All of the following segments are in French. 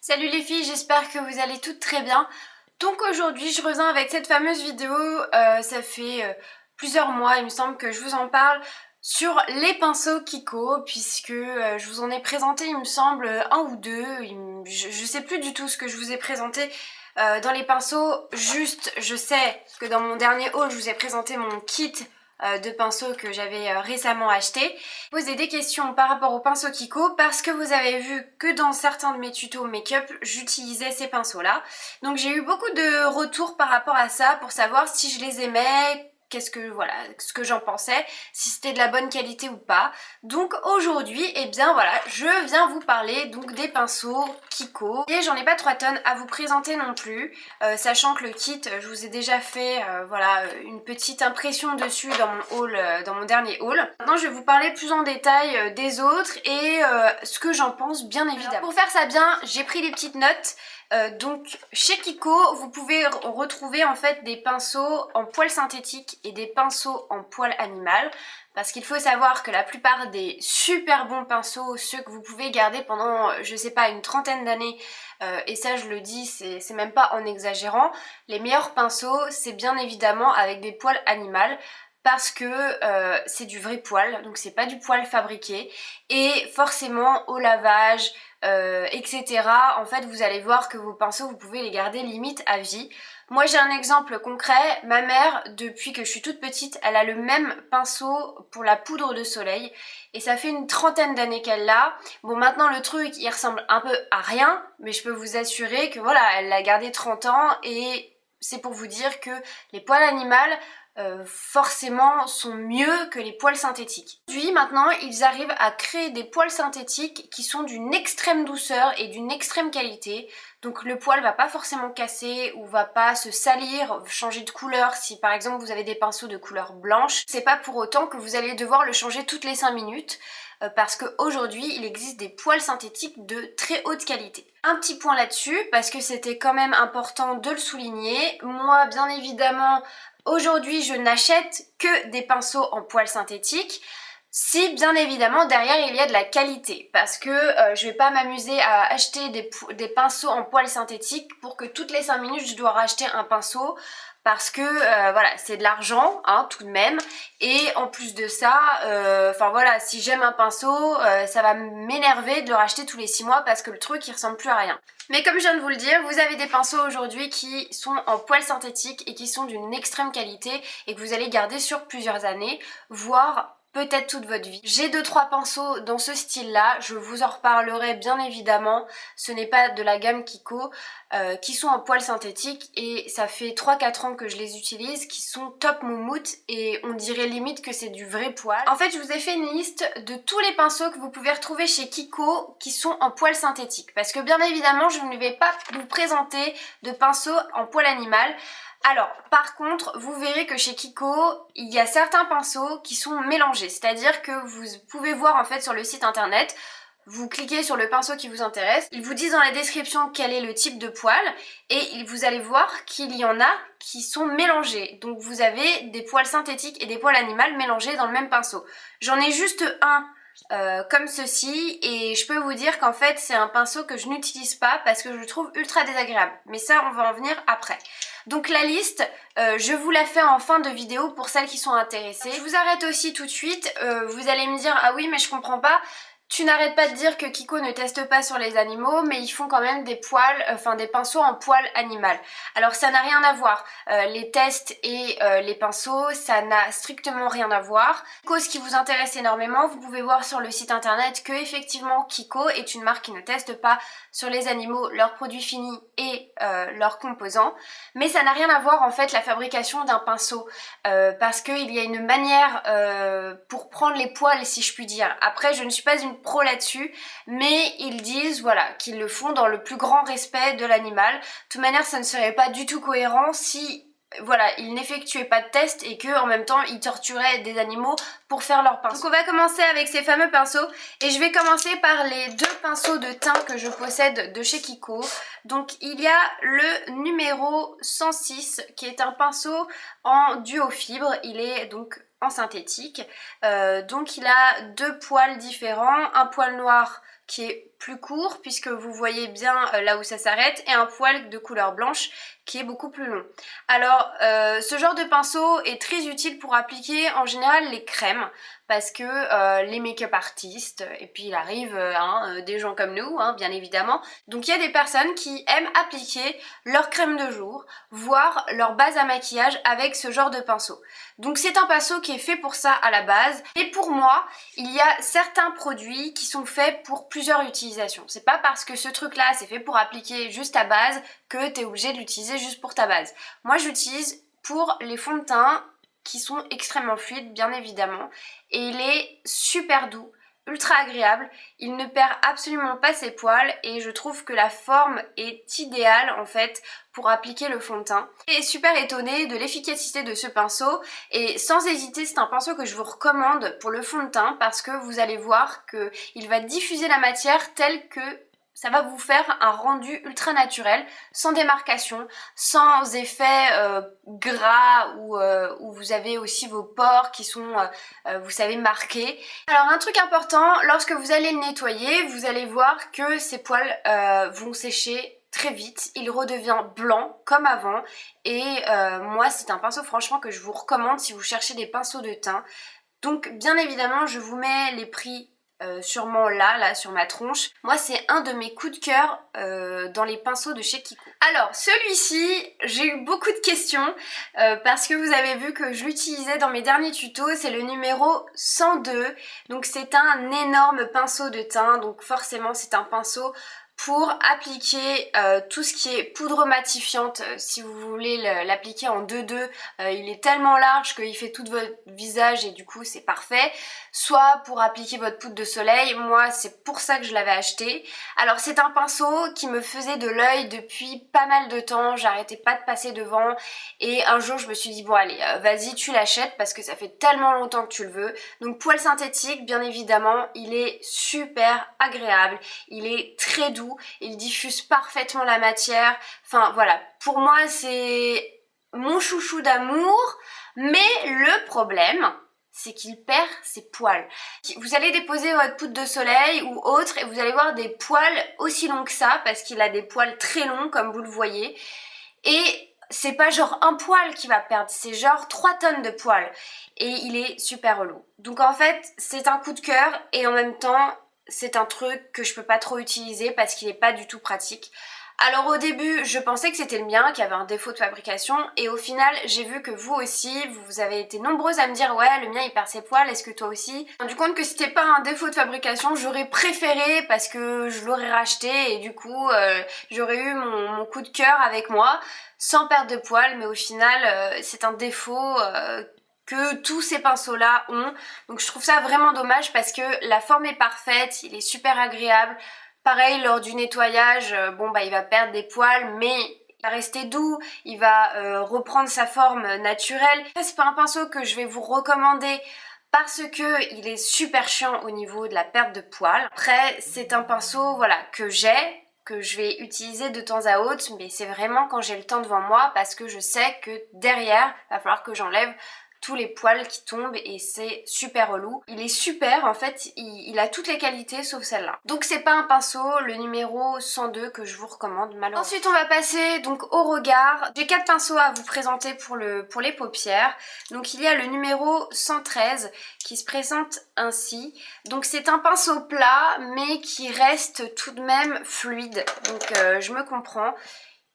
Salut les filles, j'espère que vous allez toutes très bien. Donc aujourd'hui je reviens avec cette fameuse vidéo, ça fait plusieurs mois il me semble que je vous en parle, sur les pinceaux Kiko, puisque je vous en ai présenté il me semble un ou deux, je sais plus du tout ce que je vous ai présenté dans les pinceaux, juste je sais que dans mon dernier haul je vous ai présenté mon kit de pinceaux que j'avais récemment acheté. Poser des questions par rapport aux pinceaux Kiko parce que vous avez vu que dans certains de mes tutos make-up j'utilisais ces pinceaux là. Donc j'ai eu beaucoup de retours par rapport à ça pour savoir si je les aimais, ce que j'en pensais, si c'était de la bonne qualité ou pas. Donc aujourd'hui, eh bien voilà, je viens vous parler donc des pinceaux Kiko. Et j'en ai pas 3 tonnes à vous présenter non plus, sachant que le kit, je vous ai déjà fait voilà, une petite impression dessus dans mon haul, dans mon dernier haul. Maintenant je vais vous parler plus en détail des autres et ce que j'en pense bien évidemment. Pour faire ça bien, j'ai pris des petites notes. Donc chez Kiko, vous pouvez retrouver en fait des pinceaux en poil synthétique et des pinceaux en poil animal. Parce qu'il faut savoir que la plupart des super bons pinceaux, ceux que vous pouvez garder pendant, je sais pas, une trentaine d'années, et ça je le dis, c'est même pas en exagérant, les meilleurs pinceaux, c'est bien évidemment avec des poils animales. Parce que c'est du vrai poil, donc c'est pas du poil fabriqué. Et forcément au lavage, etc. En fait vous allez voir que vos pinceaux vous pouvez les garder limite à vie. Moi j'ai un exemple concret, ma mère depuis que je suis toute petite elle a le même pinceau pour la poudre de soleil et ça fait une trentaine d'années qu'elle l'a. Bon maintenant le truc il ressemble un peu à rien mais je peux vous assurer que voilà elle l'a gardé 30 ans et c'est pour vous dire que les poils animaux forcément sont mieux que les poils synthétiques. Puis maintenant ils arrivent à créer des poils synthétiques qui sont d'une extrême douceur et d'une extrême qualité. Donc le poil va pas forcément casser ou va pas se salir, changer de couleur. Si par exemple vous avez des pinceaux de couleur blanche, c'est pas pour autant que vous allez devoir le changer toutes les 5 minutes parce qu'aujourd'hui il existe des poils synthétiques de très haute qualité. Un petit point là-dessus parce que c'était quand même important de le souligner. Moi bien évidemment aujourd'hui je n'achète que des pinceaux en poil synthétique. Si bien évidemment derrière il y a de la qualité parce que je vais pas m'amuser à acheter des pinceaux en poil synthétique pour que toutes les 5 minutes je dois racheter un pinceau parce que voilà c'est de l'argent hein, tout de même et en plus de ça enfin voilà si j'aime un pinceau ça va m'énerver de le racheter tous les 6 mois parce que le truc il ressemble plus à rien. Mais comme je viens de vous le dire, vous avez des pinceaux aujourd'hui qui sont en poil synthétique et qui sont d'une extrême qualité et que vous allez garder sur plusieurs années voire peut-être toute votre vie. J'ai 2-3 pinceaux dans ce style là, je vous en reparlerai bien évidemment, ce n'est pas de la gamme Kiko, qui sont en poil synthétique et ça fait 3-4 ans que je les utilise, qui sont top moumoute et on dirait limite que c'est du vrai poil. En fait je vous ai fait une liste de tous les pinceaux que vous pouvez retrouver chez Kiko qui sont en poil synthétique parce que bien évidemment je ne vais pas vous présenter de pinceaux en poil animal. Alors par contre vous verrez que chez Kiko il y a certains pinceaux qui sont mélangés, c'est-à-dire que vous pouvez voir en fait sur le site internet, vous cliquez sur le pinceau qui vous intéresse, ils vous disent dans la description quel est le type de poil et vous allez voir qu'il y en a qui sont mélangés, donc vous avez des poils synthétiques et des poils animaux mélangés dans le même pinceau. J'en ai juste un comme ceci et je peux vous dire qu'en fait c'est un pinceau que je n'utilise pas parce que je le trouve ultra désagréable, mais ça on va en venir après. Donc la liste, je vous la fais en fin de vidéo pour celles qui sont intéressées. Je vous arrête aussi tout de suite, vous allez me dire ah oui mais je comprends pas. Tu n'arrêtes pas de dire que Kiko ne teste pas sur les animaux, mais ils font quand même des poils, enfin des pinceaux en poil animal. Alors ça n'a rien à voir. Les tests et les pinceaux, ça n'a strictement rien à voir. Kiko, ce qui vous intéresse énormément, vous pouvez voir sur le site internet que effectivement Kiko est une marque qui ne teste pas sur les animaux leurs produits finis et leurs composants. Mais ça n'a rien à voir en fait la fabrication d'un pinceau, parce qu'il y a une manière pour prendre les poils si je puis dire. Après je ne suis pas une pro là-dessus, mais ils disent voilà qu'ils le font dans le plus grand respect de l'animal. De toute manière ça ne serait pas du tout cohérent si voilà, ils n'effectuaient pas de test et que en même temps ils torturaient des animaux pour faire leurs pinceaux. Donc on va commencer avec ces fameux pinceaux et je vais commencer par les 2 pinceaux de teint que je possède de chez Kiko. Donc il y a le numéro 106 qui est un pinceau en duo fibre, il est donc en synthétique, donc il a 2 poils différents, un poil noir qui est plus court puisque vous voyez bien là où ça s'arrête et un poil de couleur blanche qui est beaucoup plus long. Alors ce genre de pinceau est très utile pour appliquer en général les crèmes parce que les make-up artistes, et puis il arrive des gens comme nous bien évidemment, donc il y a des personnes qui aiment appliquer leur crème de jour, voire leur base à maquillage avec ce genre de pinceau. Donc c'est un pinceau qui est fait pour ça à la base, et pour moi il y a certains produits qui sont faits pour plusieurs utilisations. C'est pas parce que ce truc là c'est fait pour appliquer juste ta base que tu es obligé de l'utiliser juste pour ta base. Moi j'utilise pour les fonds de teint qui sont extrêmement fluides bien évidemment, et il est super doux, ultra agréable, il ne perd absolument pas ses poils et je trouve que la forme est idéale en fait pour appliquer le fond de teint. Je suis super étonnée de l'efficacité de ce pinceau et sans hésiter c'est un pinceau que je vous recommande pour le fond de teint parce que vous allez voir qu'il va diffuser la matière telle que ça va vous faire un rendu ultra naturel, sans démarcation, sans effet gras où vous avez aussi vos pores qui sont, vous savez, marqués. Alors un truc important, lorsque vous allez le nettoyer, vous allez voir que ces poils vont sécher très vite, il redevient blanc comme avant et moi c'est un pinceau franchement que je vous recommande si vous cherchez des pinceaux de teint. Donc bien évidemment je vous mets les prix sûrement là sur ma tronche. Moi c'est un de mes coups de cœur dans les pinceaux de chez Kiko. Alors celui-ci, j'ai eu beaucoup de questions parce que vous avez vu que je l'utilisais dans mes derniers tutos, c'est le numéro 102. Donc c'est un énorme pinceau de teint, donc forcément c'est un pinceau pour appliquer tout ce qui est poudre matifiante. Si vous voulez l'appliquer en 2-2, il est tellement large qu'il fait tout votre visage et du coup c'est parfait. Soit pour appliquer votre poudre de soleil, moi c'est pour ça que je l'avais acheté. Alors c'est un pinceau qui me faisait de l'œil depuis pas mal de temps, j'arrêtais pas de passer devant et un jour je me suis dit bon allez vas-y tu l'achètes parce que ça fait tellement longtemps que tu le veux. Donc poil synthétique bien évidemment, il est super agréable, il est très doux, il diffuse parfaitement la matière, enfin voilà, pour moi c'est mon chouchou d'amour, mais le problème c'est qu'il perd ses poils. Vous allez déposer votre poudre de soleil ou autre et vous allez voir des poils aussi longs que ça parce qu'il a des poils très longs comme vous le voyez et c'est pas genre un poil qui va perdre, c'est genre 3 tonnes de poils et il est super relou. Donc en fait c'est un coup de cœur et en même temps c'est un truc que je peux pas trop utiliser parce qu'il est pas du tout pratique. Alors au début je pensais que c'était le mien qui avait un défaut de fabrication et au final j'ai vu que vous aussi vous avez été nombreuses à me dire ouais le mien il perd ses poils, est-ce que toi aussi? Je me suis rendu compte que c'était pas un défaut de fabrication, j'aurais préféré parce que je l'aurais racheté et du coup j'aurais eu mon coup de cœur avec moi sans perdre de poils, mais au final c'est un défaut que tous ces pinceaux là ont, donc je trouve ça vraiment dommage parce que la forme est parfaite, il est super agréable. Pareil lors du nettoyage, bon bah il va perdre des poils mais il va rester doux, il va reprendre sa forme naturelle. C'est pas un pinceau que je vais vous recommander parce que il est super chiant au niveau de la perte de poils. Après c'est un pinceau voilà que je vais utiliser de temps à autre, mais c'est vraiment quand j'ai le temps devant moi parce que je sais que derrière il va falloir que j'enlève tous les poils qui tombent et c'est super relou. Il est super en fait, il a toutes les qualités sauf celle-là. Donc c'est pas un pinceau, le numéro 102 que je vous recommande malheureusement. Ensuite on va passer donc au regard. J'ai 4 pinceaux à vous présenter pour les paupières. Donc il y a le numéro 113 qui se présente ainsi. Donc c'est un pinceau plat mais qui reste tout de même fluide. Donc je me comprends.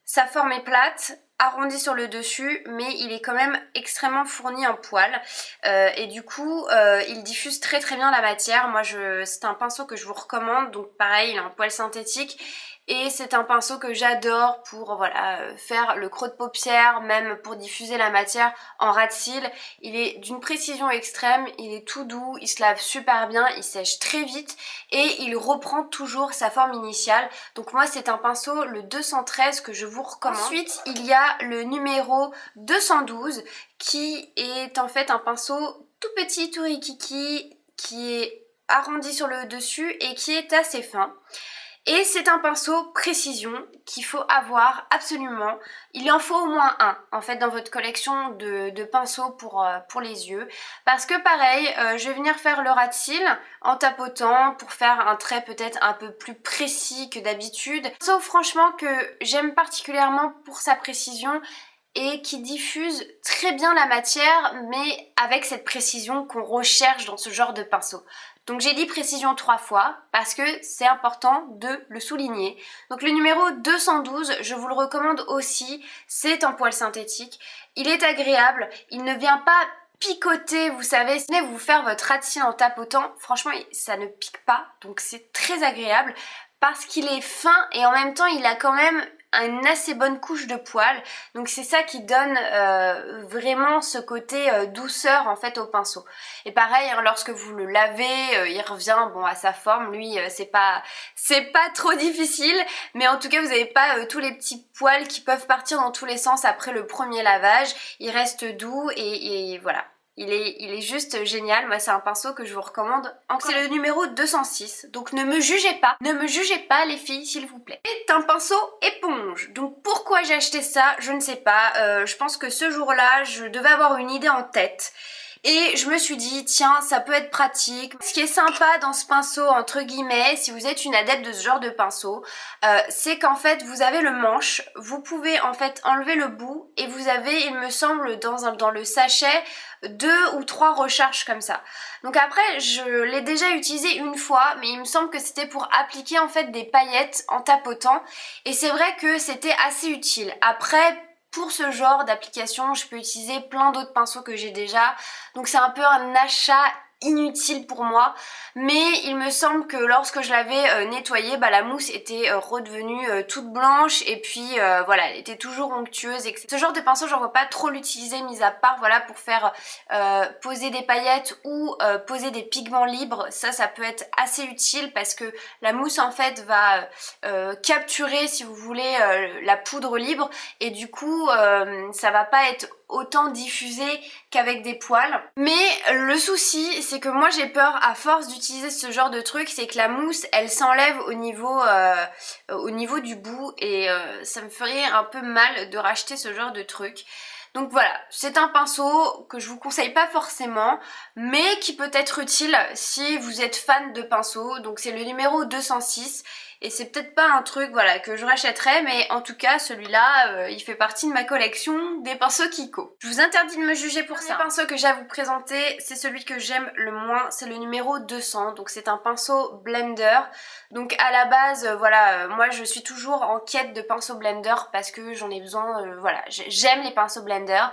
Sa forme est plate, arrondi sur le dessus, mais il est quand même extrêmement fourni en poils et du coup il diffuse très bien la matière. Moi c'est un pinceau que je vous recommande, donc pareil il est en poil synthétique et c'est un pinceau que j'adore pour voilà faire le creux de paupière, même pour diffuser la matière en ras de cils. Il est d'une précision extrême, il est tout doux, il se lave super bien, il sèche très vite et il reprend toujours sa forme initiale. Donc moi c'est un pinceau, le 213 que je vous recommande. Ensuite il y a le numéro 212 qui est en fait un pinceau tout petit, tout rikiki, qui est arrondi sur le dessus et qui est assez fin. Et c'est un pinceau précision qu'il faut avoir absolument. Il en faut au moins un en fait dans votre collection de pinceaux pour les yeux. Parce que pareil, je vais venir faire le ras de cils en tapotant pour faire un trait peut-être un peu plus précis que d'habitude. Sauf franchement que j'aime particulièrement pour sa précision et qui diffuse très bien la matière mais avec cette précision qu'on recherche dans ce genre de pinceau. Donc j'ai dit précision 3 fois parce que c'est important de le souligner. Donc le numéro 212, je vous le recommande aussi, c'est en poil synthétique. Il est agréable, il ne vient pas picoter, vous savez, venez vous faire votre ras de cils en tapotant, franchement ça ne pique pas, donc c'est très agréable parce qu'il est fin et en même temps il a quand même une assez bonne couche de poils, donc c'est ça qui donne vraiment ce côté douceur en fait au pinceau. Et pareil, hein, lorsque vous le lavez, il revient bon à sa forme, lui c'est pas trop difficile, mais en tout cas vous n'avez pas tous les petits poils qui peuvent partir dans tous les sens après le premier lavage, il reste doux et voilà. Il est juste génial, moi c'est un pinceau que je vous recommande. C'est le numéro 206, donc ne me jugez pas les filles s'il vous plaît. C'est un pinceau éponge, donc pourquoi j'ai acheté ça, je ne sais pas, je pense que ce jour-là je devais avoir une idée en tête. Et je me suis dit, tiens, ça peut être pratique. Ce qui est sympa dans ce pinceau, entre guillemets, si vous êtes une adepte de ce genre de pinceau, c'est qu'en fait, vous avez le manche, vous pouvez en fait enlever le bout et vous avez, il me semble, dans le sachet, 2 ou 3 recharges comme ça. Donc après, je l'ai déjà utilisé une fois, mais il me semble que c'était pour appliquer en fait des paillettes en tapotant. Et c'est vrai que c'était assez utile. Après, pour ce genre d'application, je peux utiliser plein d'autres pinceaux que j'ai déjà. Donc c'est un peu un achat inutile pour moi, mais il me semble que lorsque je l'avais nettoyée, la mousse était redevenue toute blanche et puis voilà, elle était toujours onctueuse, etc. Ce genre de pinceau, j'en vois pas trop l'utiliser, mis à part voilà pour faire poser des paillettes ou poser des pigments libres. Ça peut être assez utile parce que la mousse en fait va capturer, si vous voulez, la poudre libre et du coup ça va pas être autant diffusé qu'avec des poils. Mais le souci c'est que moi j'ai peur à force d'utiliser ce genre de truc, c'est que la mousse elle s'enlève au niveau du bout et ça me ferait un peu mal de racheter ce genre de truc. Donc voilà, c'est un pinceau que je vous conseille pas forcément, mais qui peut être utile si vous êtes fan de pinceaux. Donc c'est le numéro 206 et c'est peut-être pas un truc voilà que je rachèterais, mais en tout cas celui-là il fait partie de ma collection des pinceaux Kiko. Je vous interdis de me juger pour ça. Le pinceau que j'ai à vous présenter, c'est celui que j'aime le moins, c'est le numéro 200. Donc c'est un pinceau blender. Donc à la base voilà, moi je suis toujours en quête de pinceau blender parce que j'en ai besoin, voilà, j'aime les pinceaux blender.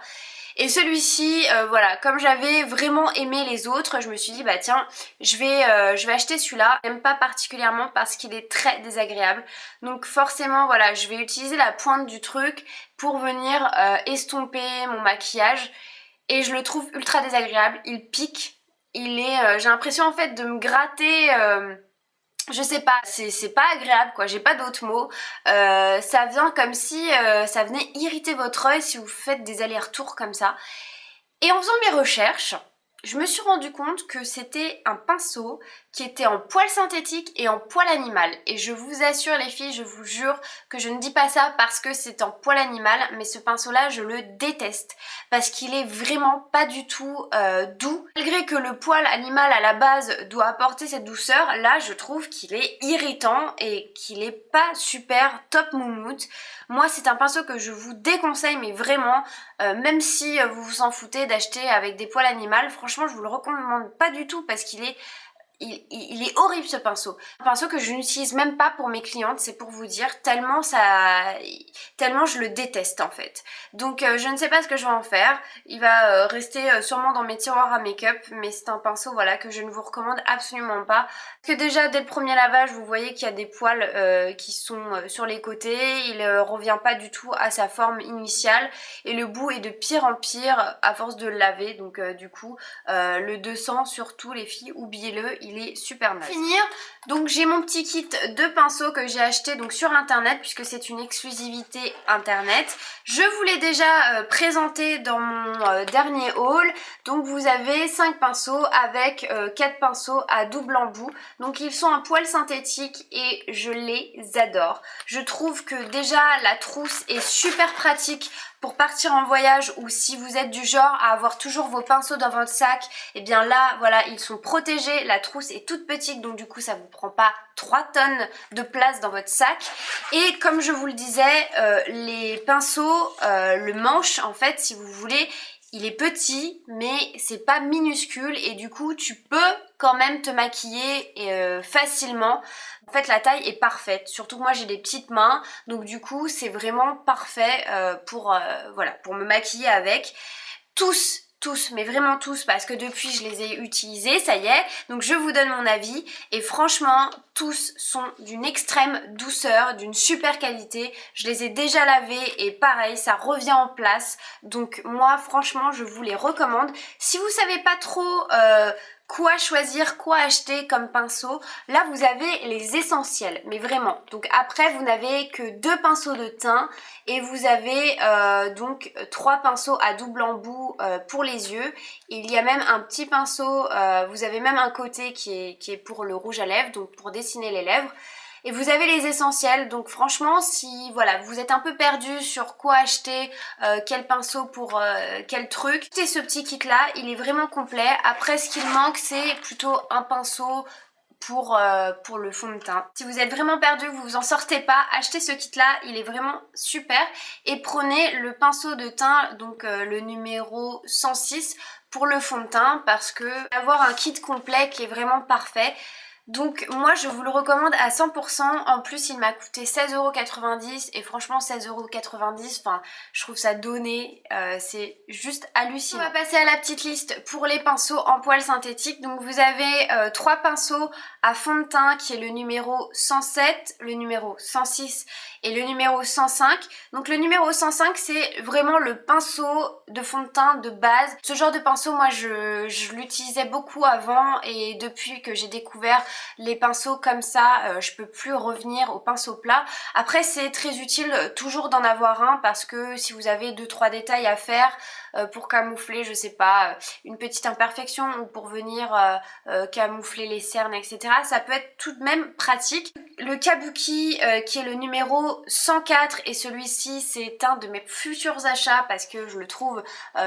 Et celui-ci, voilà, comme j'avais vraiment aimé les autres, je me suis dit bah tiens, je vais acheter celui-là. J'aime pas particulièrement parce qu'il est très désagréable. Donc forcément voilà, je vais utiliser la pointe du truc pour venir estomper mon maquillage. Et je le trouve ultra désagréable, il pique, j'ai l'impression en fait de me gratter... je sais pas, c'est pas agréable quoi, j'ai pas d'autres mots. Ça vient comme si ça venait irriter votre œil si vous faites des allers-retours comme ça. Et en faisant mes recherches, je me suis rendu compte que c'était un pinceau qui était en poil synthétique et en poil animal. Et je vous assure les filles, je vous jure que je ne dis pas ça parce que c'est en poil animal, mais ce pinceau là je le déteste parce qu'il est vraiment pas du tout doux. Malgré que le poil animal à la base doit apporter cette douceur, là je trouve qu'il est irritant et qu'il est pas super top moumoute. Moi c'est un pinceau que je vous déconseille mais vraiment, même si vous vous en foutez d'acheter avec des poils animaux, franchement je vous le recommande pas du tout parce qu'il est horrible ce pinceau. Un pinceau que je n'utilise même pas pour mes clientes, c'est pour vous dire, tellement je le déteste en fait. Donc je ne sais pas ce que je vais en faire. Il va rester sûrement dans mes tiroirs à make-up, mais c'est un pinceau voilà que je ne vous recommande absolument pas. Parce que déjà dès le premier lavage, vous voyez qu'il y a des poils qui sont sur les côtés, il revient pas du tout à sa forme initiale et le bout est de pire en pire à force de le laver. Donc du coup le 200 surtout les filles, oubliez-le, il il est super nice. Pour finir, donc j'ai mon petit kit de pinceaux que j'ai acheté donc sur internet puisque c'est une exclusivité internet. Je vous l'ai déjà présenté dans mon dernier haul. Donc vous avez 5 pinceaux avec 4 pinceaux à double embout. Donc ils sont un poil synthétique et je les adore. Je trouve que déjà la trousse est super pratique pour partir en voyage, ou si vous êtes du genre à avoir toujours vos pinceaux dans votre sac, et bien là voilà, ils sont protégés, la trousse est toute petite donc du coup ça vous prend pas 3 tonnes de place dans votre sac. Et comme je vous le disais, les pinceaux, le manche en fait si vous voulez, il est petit mais c'est pas minuscule et du coup tu peux quand même te maquiller facilement. En fait la taille est parfaite, surtout que moi j'ai des petites mains donc du coup c'est vraiment parfait voilà, pour me maquiller avec. Tous, mais vraiment tous, parce que depuis je les ai utilisés, ça y est, donc je vous donne mon avis et franchement tous sont d'une extrême douceur, d'une super qualité. Je les ai déjà lavés et pareil ça revient en place, donc moi franchement je vous les recommande. Si vous savez pas trop quoi choisir, quoi acheter comme pinceau, là vous avez les essentiels, mais vraiment. Donc après vous n'avez que 2 pinceaux de teint et vous avez donc 3 pinceaux à double embout pour les yeux. Il y a même un petit pinceau, vous avez même un côté qui est pour le rouge à lèvres, donc pour dessiner les lèvres. Et vous avez les essentiels, donc franchement si voilà vous êtes un peu perdu sur quoi acheter, quel pinceau pour quel truc, c'est ce petit kit là, il est vraiment complet. Après ce qu'il manque c'est plutôt un pinceau pour le fond de teint. Si vous êtes vraiment perdu, vous vous en sortez pas, achetez ce kit là, il est vraiment super. Et prenez le pinceau de teint, donc le numéro 106 pour le fond de teint, parce que avoir un kit complet qui est vraiment parfait. Donc moi je vous le recommande à 100%, en plus il m'a coûté 16,90 € et franchement 16,90 €, enfin je trouve ça donné, c'est juste hallucinant. On va passer à la petite liste pour les pinceaux en poils synthétiques. Donc vous avez 3 pinceaux à fond de teint qui est le numéro 107, le numéro 106 et le numéro 105. Donc le numéro 105 c'est vraiment le pinceau de fond de teint de base. Ce genre de pinceau moi je l'utilisais beaucoup avant et depuis que j'ai découvert les pinceaux comme ça, je peux plus revenir au pinceau plat. Après c'est très utile toujours d'en avoir un parce que si vous avez 2-3 détails à faire pour camoufler, je sais pas, une petite imperfection ou pour venir camoufler les cernes, etc. Ça peut être tout de même pratique. Le kabuki qui est le numéro 104 et celui-ci c'est un de mes futurs achats parce que je le trouve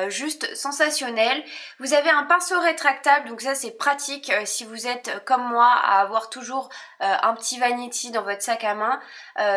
juste sensationnel. Vous avez un pinceau rétractable, donc ça c'est pratique si vous êtes comme moi à avoir toujours un petit vanity dans votre sac à main.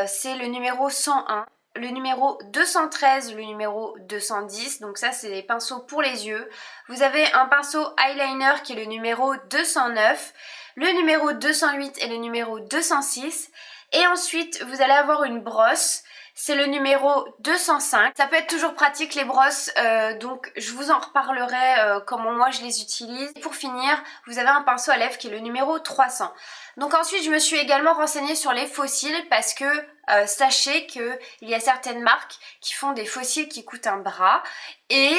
C'est le numéro 101. Le numéro 213, le numéro 210, donc ça c'est des pinceaux pour les yeux. Vous avez un pinceau eyeliner qui est le numéro 209, le numéro 208 et le numéro 206. Et ensuite vous allez avoir une brosse, c'est le numéro 205. Ça peut être toujours pratique les brosses, donc je vous en reparlerai comment moi je les utilise. Et pour finir, vous avez un pinceau à lèvres qui est le numéro 300. Donc ensuite je me suis également renseignée sur les faux cils parce que sachez qu'il y a certaines marques qui font des faux cils qui coûtent un bras et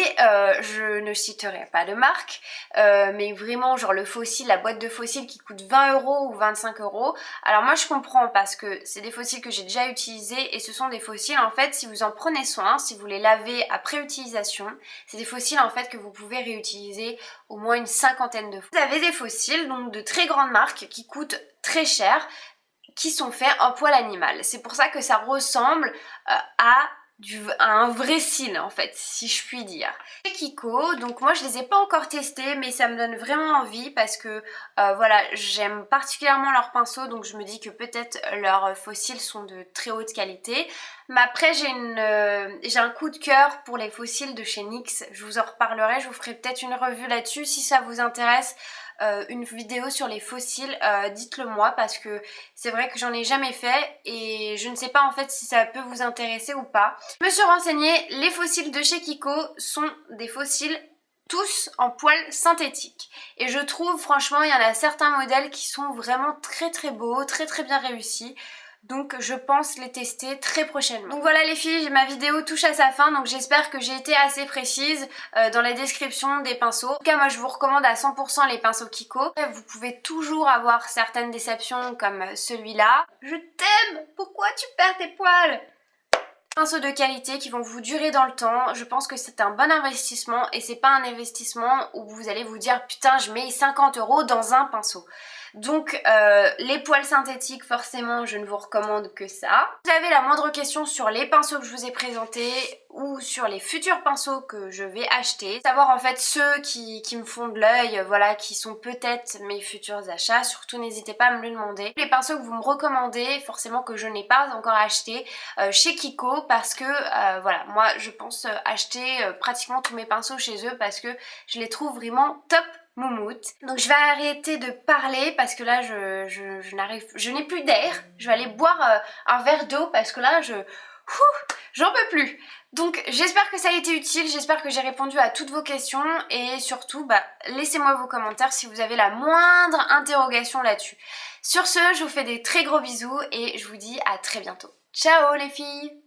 je ne citerai pas de marque, mais vraiment genre le faux cil, la boîte de faux cils qui coûte 20 € ou 25 €. Alors moi je comprends parce que c'est des faux cils que j'ai déjà utilisés et ce sont des faux cils en fait si vous en prenez soin, si vous les lavez après utilisation, c'est des faux cils en fait que vous pouvez réutiliser au moins une 50aine de fois. Vous avez des faux cils donc de très grandes marques qui coûtent très cher, qui sont faits en poil animal. C'est pour ça que ça ressemble à un vrai cil en fait, si je puis dire. Chez Kiko, donc moi je les ai pas encore testés mais ça me donne vraiment envie parce que voilà, j'aime particulièrement leurs pinceaux donc je me dis que peut-être leurs fossiles sont de très haute qualité. Mais après j'ai un coup de cœur pour les fossiles de chez NYX, je vous en reparlerai, je vous ferai peut-être une revue là-dessus si ça vous intéresse. Une vidéo sur les fossiles, dites-le moi parce que c'est vrai que j'en ai jamais fait et je ne sais pas en fait si ça peut vous intéresser ou pas. Je me suis renseignée, les fossiles de chez Kiko sont des fossiles tous en poils synthétiques et je trouve franchement il y en a certains modèles qui sont vraiment très beaux, très bien réussis. donc je pense les tester très prochainement. Donc voilà les filles, ma vidéo touche à sa fin, donc j'espère que j'ai été assez précise dans la description des pinceaux. En tout cas moi je vous recommande à 100% les pinceaux Kiko. Vous pouvez toujours avoir certaines déceptions comme celui-là. Je t'aime, pourquoi tu perds tes poils? Pinceaux de qualité qui vont vous durer dans le temps, je pense que c'est un bon investissement et c'est pas un investissement où vous allez vous dire putain je mets 50 € dans un pinceau. Donc les poils synthétiques forcément je ne vous recommande que ça. Si vous avez la moindre question sur les pinceaux que je vous ai présentés ou sur les futurs pinceaux que je vais acheter, savoir en fait ceux qui me font de l'œil, voilà, qui sont peut-être mes futurs achats, surtout n'hésitez pas à me le demander. Les pinceaux que vous me recommandez, forcément que je n'ai pas encore acheté chez Kiko parce que voilà, moi je pense acheter pratiquement tous mes pinceaux chez eux parce que je les trouve vraiment top moumoute. Donc je vais arrêter de parler parce que là je n'ai plus d'air. Je vais aller boire un verre d'eau parce que là j'en peux plus. Donc j'espère que ça a été utile, j'espère que j'ai répondu à toutes vos questions et surtout laissez-moi vos commentaires si vous avez la moindre interrogation là-dessus. Sur ce, je vous fais des très gros bisous et je vous dis à très bientôt. Ciao les filles!